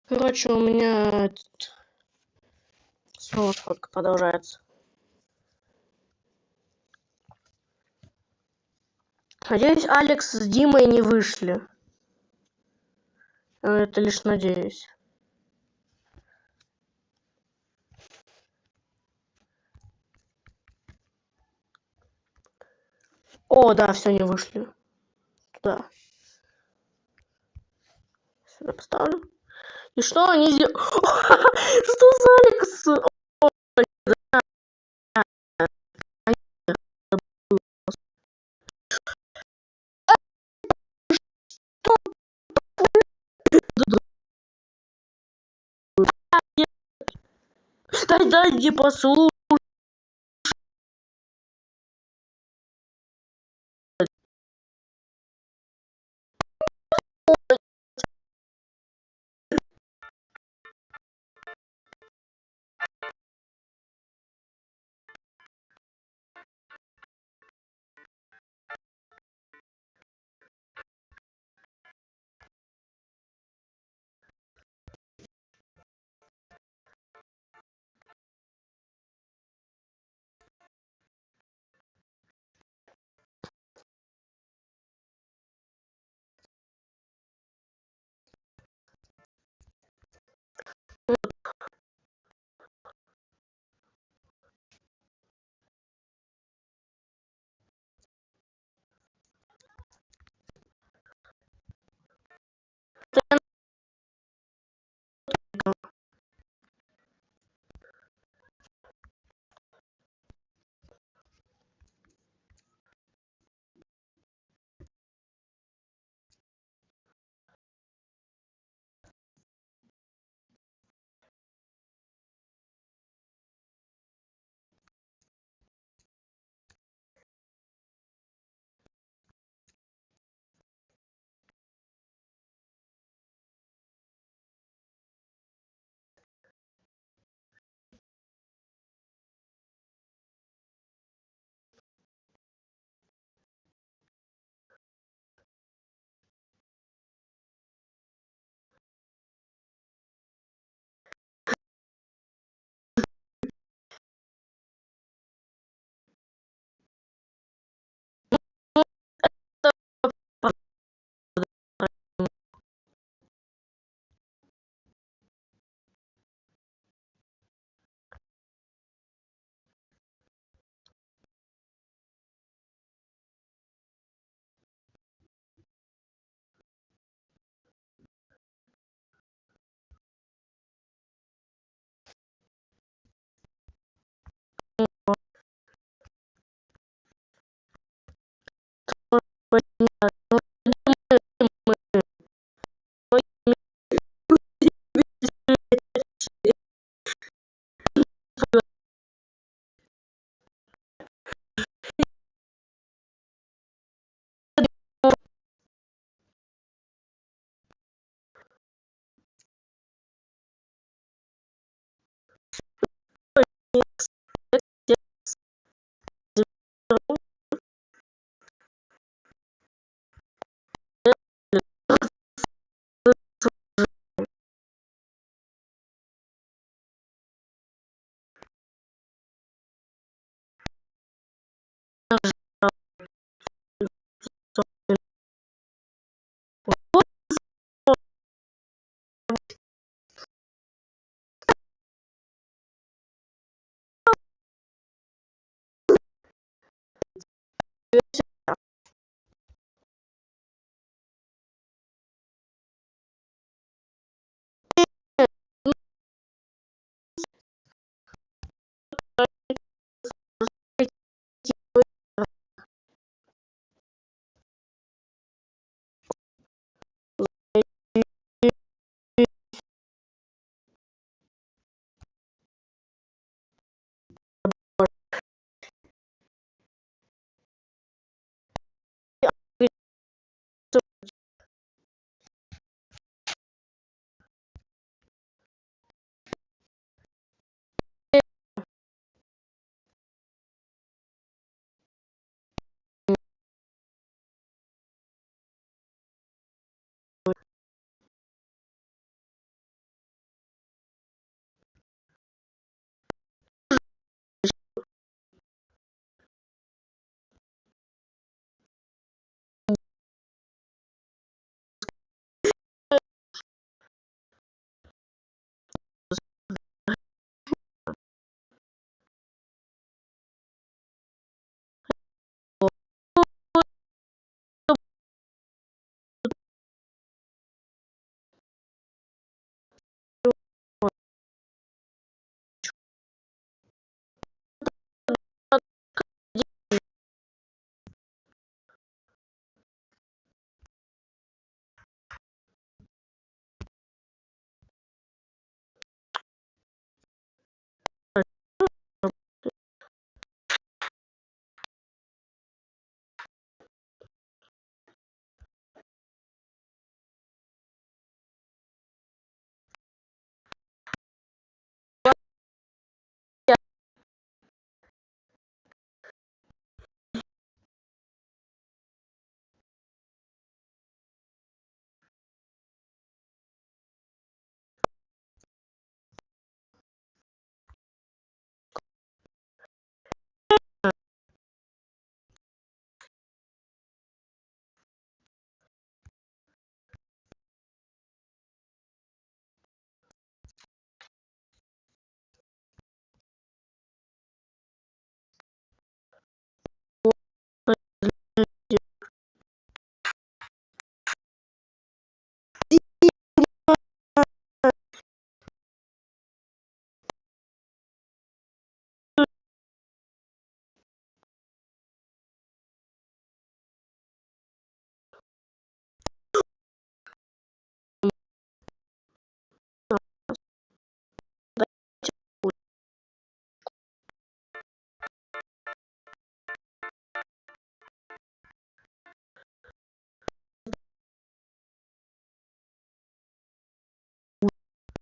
Короче, у меня снова сходка продолжается. Надеюсь, Алекс с Димой не вышли. Это лишь надеюсь. О, да, все, не вышли. Туда. Сюда поставлю. И что они сделали? Что за Алекс? Дайте послушать.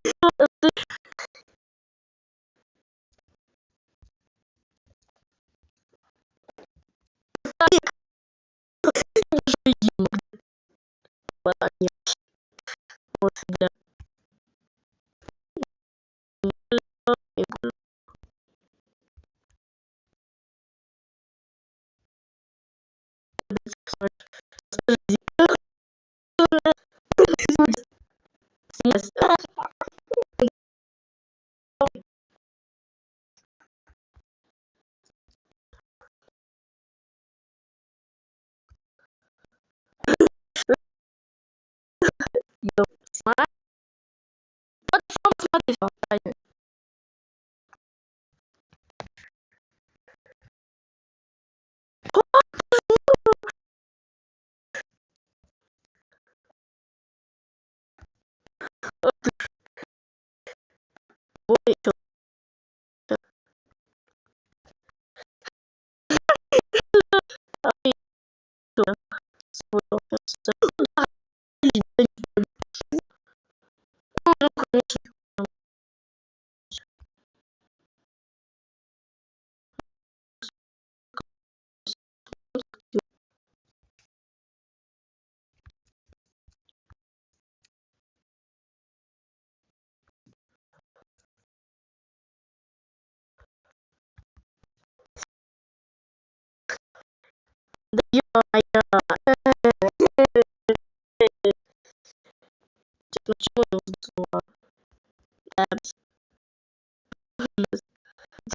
Вот, да. Смотри,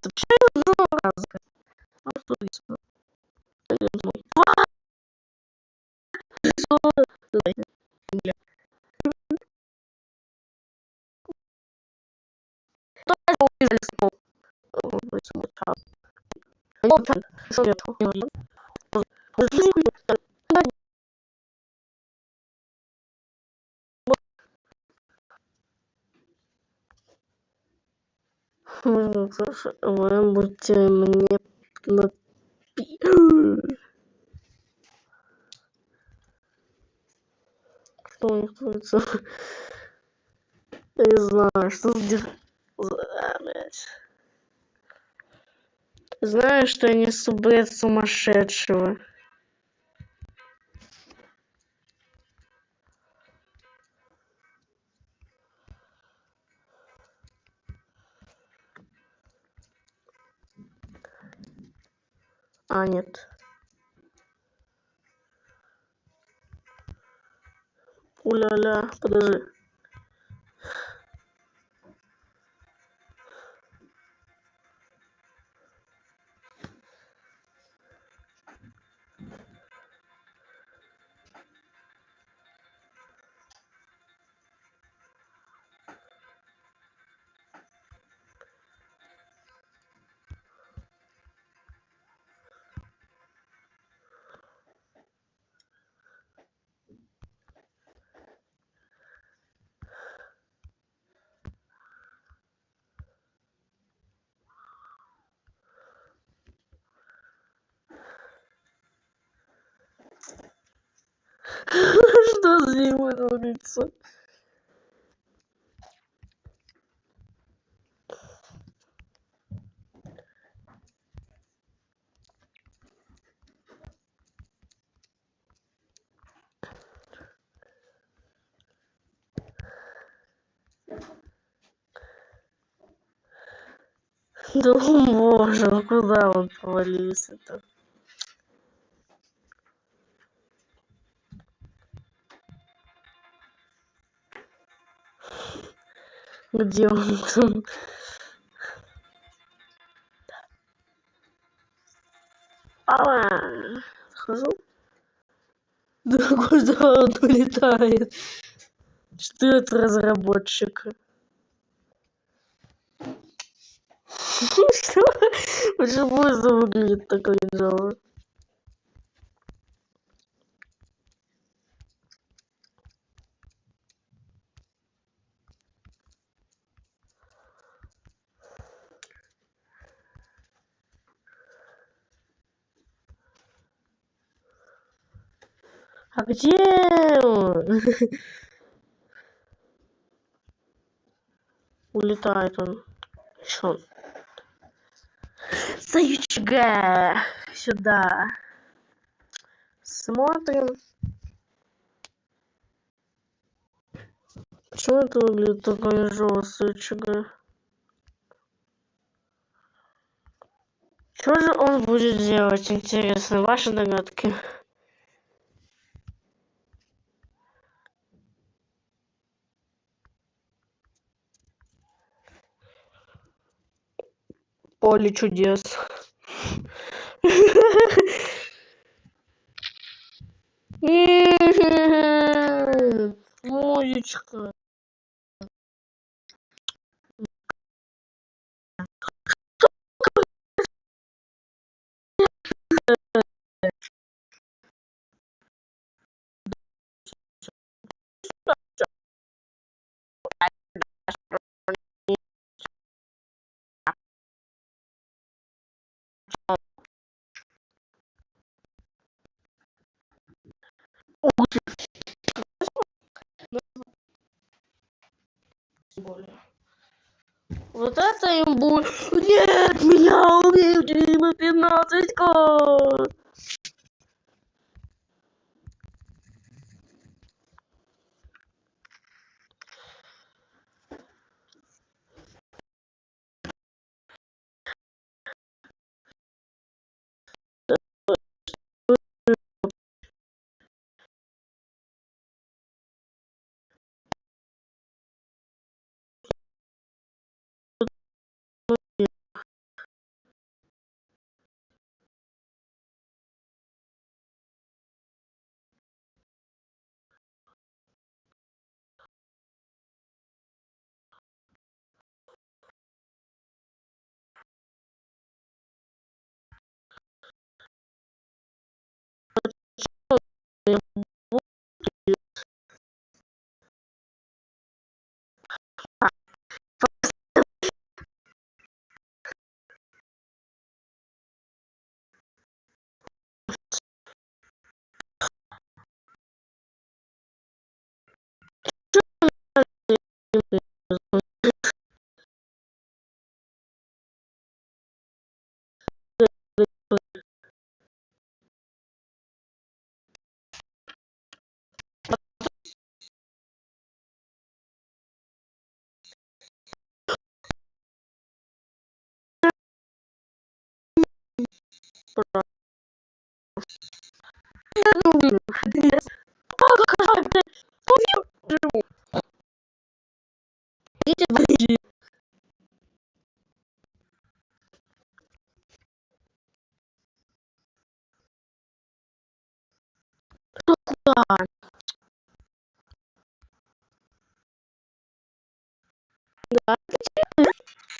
почему я вздула? Почему я вздула? А что это? Бля. Кто это? Вы будете мне что у них творится? Я не знаю, что блядь. Знаю, что я несу бред сумасшедшего. А, нет. Уля-ля, подожди. Что за дерьмо творится? Да боже, ну куда он повалился-то? Где он? Ала! Схожу? Да куда он улетает? Что это разработчик? Что? Почему это выглядит так лежало? А где он? Улетает он. Чё? Зайчка! Сюда. Смотрим. Почему это выглядит такой жёсткий? Что же он будет делать, интересно? Ваши догадки? Поле чудес. Музычка. Вот это им будет. Нет, меня убил Дима 15-ка.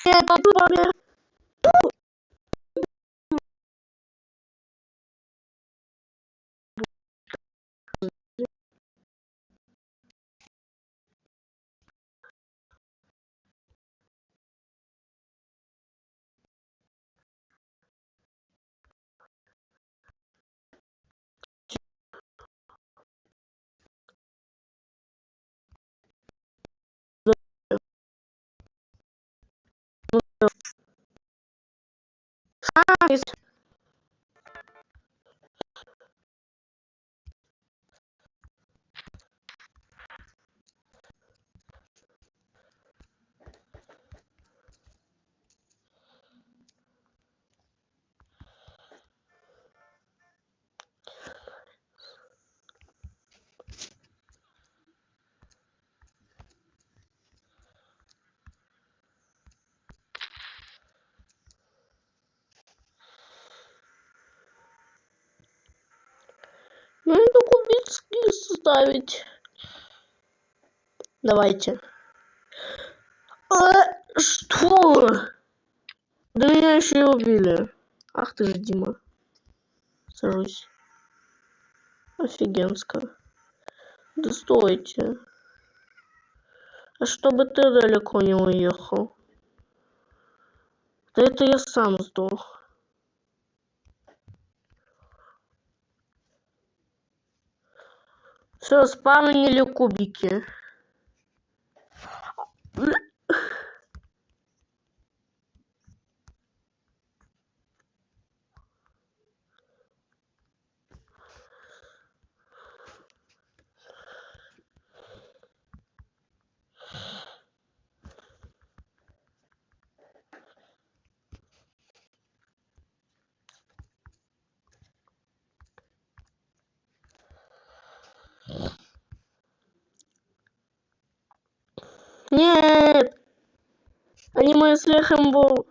Это тупо. Надо кубицкие ставить. Давайте. Что? Да меня еще и убили. Ах ты же, Дима. Сажусь. Офигенско. Да стойте. А чтобы ты далеко не уехал. Да это я сам сдох. Все, спавнили кубики. Аниме с Лехом был.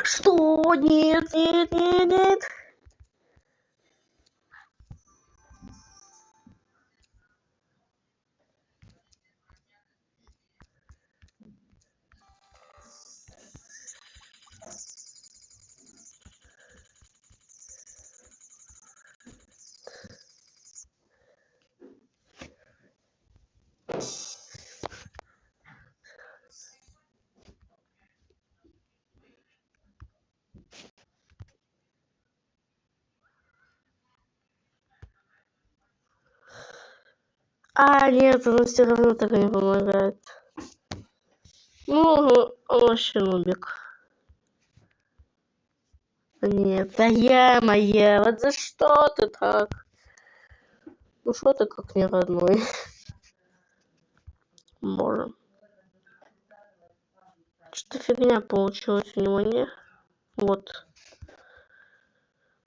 Что? Нет, нет, нет, нет. Нет, она все равно так не помогает. Ну, он вообще нубик. Нет, да я моя, вот за что ты так? Ну что ты как не родной? Боже. Что-то фигня получилась у него, не? Вот.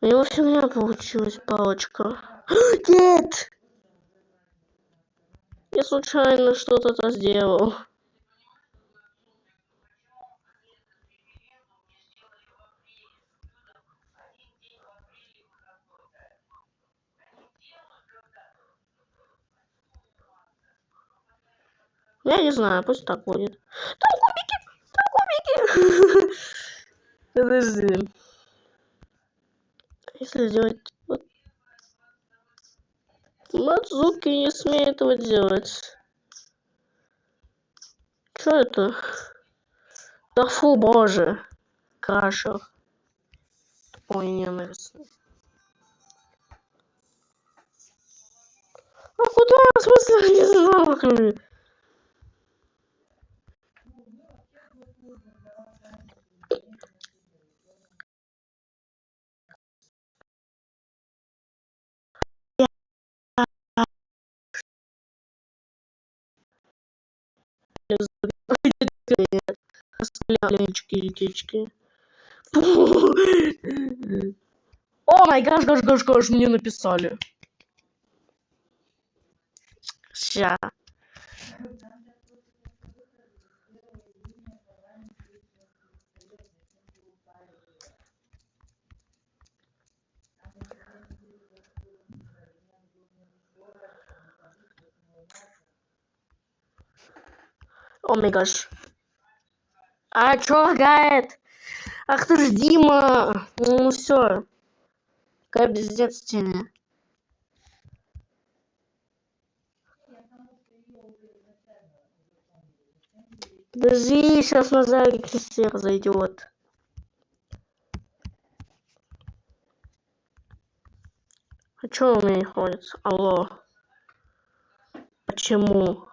У него фигня получилась, палочка. Нет! Я случайно что-то сделал. Я не знаю, пусть так будет. Там кубики! Подожди. Если сделать... Вот. Мадзуки не смеет этого делать. Что это? Да фу, боже. Крашер. Ой, ненавистный. А куда? В смысле, не знаю. Лички. О май гаш, мне написали. Ща. О май гаш. А чё лагает? Ах ты ж Дима. Ну все. Какая пиздец тебе. Подожди, сейчас Назарик всех зайдет. А чё у меня не ходит? Алло. Почему?